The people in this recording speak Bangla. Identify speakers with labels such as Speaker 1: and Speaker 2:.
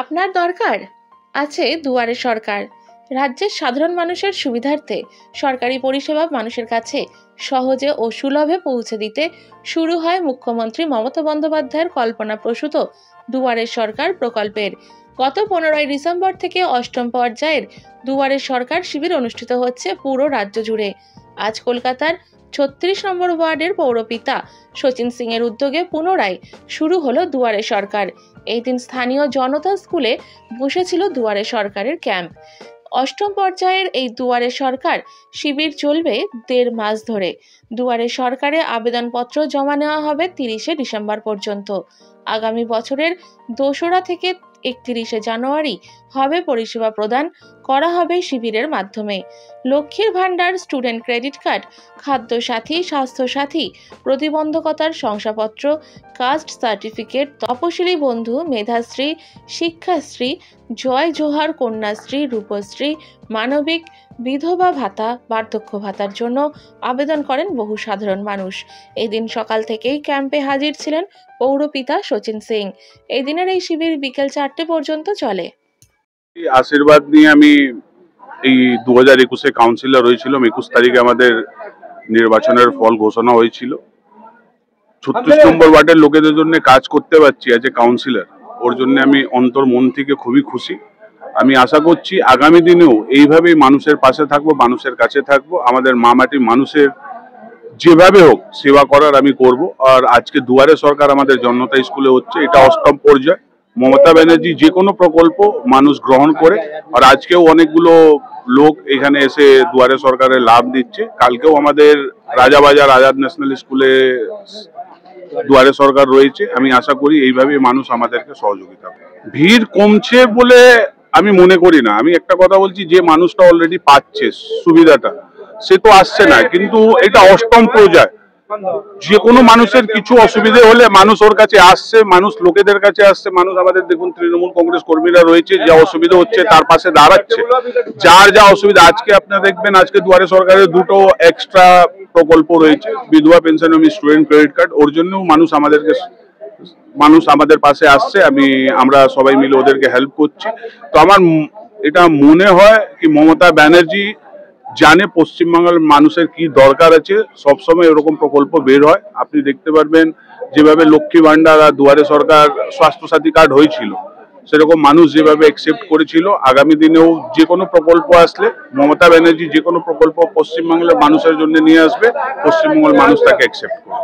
Speaker 1: আপনার দরকার আছে দুয়ারে সরকার। রাজ্যের সাধারণ মানুষের সুবিধার্থে সরকারি পরিষেবা মানুষের কাছে সহজে ও সুলভে পৌঁছে দিতে শুরু হয় মুখ্যমন্ত্রী মমতা বন্দ্যোপাধ্যায়ের কল্পনাপ্রসূত দুয়ারে সরকার প্রকল্পের। গত 15ই ডিসেম্বর থেকে 8ম পর্যায়ের দুয়ারে সরকার শিবির অনুষ্ঠিত হচ্ছে পুরো রাজ্য জুড়ে। আজ কলকাতার 36 নম্বর ওয়ার্ডের পৌরপিতা শচীন সিং এর উদ্যোগে পুনরায় শুরু হলো দুয়ারে সরকার। এই দিন স্থানীয় জনতা স্কুলে বসেছিল দুয়ারে সরকারের ক্যাম্প। 8ম পর্যায়ের এই দুয়ারে সরকার শিবির চলবে 1.5 মাস ধরে। দুয়ারে সরকারে আবেদনপত্র জমা নেওয়া হবে 30শে ডিসেম্বর পর্যন্ত। আগামী বছরের 2রা থেকে 31শে জানুয়ারি হবে পরিষেবা প্রদান করা হবে শিবিরের মাধ্যমে। লক্ষ্মীর ভান্ডার, স্টুডেন্ট ক্রেডিট কার্ড, খাদ্য সাথী, স্বাস্থ্য সাথী, প্রতিবন্ধকতার শংসাপত্র, কাস্ট সার্টিফিকেট, তপশিলি বন্ধু, মেধাশ্রী, শিক্ষাশ্রী, জয় জোহার কন্যাশ্রী, রূপশ্রী, মানবিক, বিধবা ভাতা, বার্ধক্য ভাতার জন্য আবেদন করেন বহু সাধারণ মানুষ। এই দিন সকাল থেকেই ক্যাম্পে হাজির ছিলেন পৌরপিতা শচীন সিং। এই দিনের এই শিবির বিকেল 4টে পর্যন্ত চলে।
Speaker 2: আশীর্বাদ নিয়ে আমি এই 2021-এ কাউন্সিলর হয়েছিলাম। 21 তারিখে আমাদের নির্বাচনের ফল ঘোষণা হয়েছিল। 36 নম্বর ওয়ার্ডের লোকেদের জন্য কাজ করতে পারছি এজ এ কাউন্সিলর, ওর জন্য আমি অন্তর মন থেকে খুবই খুশি। আমি আশা করছি আগামী দিনেও এইভাবেই মানুষের পাশে থাকবো, মানুষের কাছে থাকবো। আমাদের মা মাটি মানুষের যেভাবে হোক সেবা করার আমি করব। আর আজকে দুয়ারে সরকার আমাদের জনতা স্কুলে হচ্ছে, এটা 8ম পর্যায়। মমতা ব্যানার্জি যে কোনো প্রকল্প মানুষ গ্রহণ করে, আর আজকেও অনেকগুলো লোক এখানে এসে দুয়ারে সরকারের লাভ দিচ্ছে। কালকেও আমাদের রাজাবাজার আজাদ ন্যাশনাল স্কুলে দুয়ারে সরকার রয়েছে। আমি আশা করি এইভাবে মানুষ আমাদেরকে সহযোগিতা করে। ভিড় কমছে বলে আমি মনে করি না। আমি একটা কথা বলছি, যে মানুষটা অলরেডি পাচ্ছে সুবিধাটা সে তো আসছে না, কিন্তু এটা 8ম পর্যায়। যে কোনো মানুষের কিছু অসুবিধে হলে মানুষ ওর কাছে আসছে, মানুষ লোকেদের কাছে আসছে। মানুষ আমাদের দেখুন তৃণমূল কংগ্রেস কর্মীরা রয়েছে, যা অসুবিধা হচ্ছে তার পাশে দাঁড়াচ্ছে। যার যা অসুবিধা, আজকে আপনারা দেখবেন আজকে দুয়ারে সরকারের 2টো এক্সট্রা প্রকল্প রয়েছে, বিধবা পেনশন এবং স্টুডেন্ট ক্রেডিট কার্ড। ওর জন্যও মানুষ আমাদের পাশে আসছে। আমরা সবাই মিলে ওদেরকে হেল্প করছি। তো আমার এটা মনে হয় কি মমতা ব্যানার্জি জানে পশ্চিমবাংলার মানুষের কি দরকার আছে। সবসময় এরকম প্রকল্প বের হয়। আপনি দেখতে পারবেন যেভাবে লক্ষ্মী ভান্ডার আর দুয়ারে সরকার স্বাস্থ্য সাথী কার্ড হয়েছিল, সেরকম মানুষ যেভাবে অ্যাকসেপ্ট করেছিল, আগামী দিনেও যে কোনো প্রকল্প আসলে মমতা ব্যানার্জি যে কোনো প্রকল্প পশ্চিমবাংলার মানুষের জন্য নিয়ে আসবে, পশ্চিমবঙ্গের মানুষ তাকে অ্যাকসেপ্ট করবে।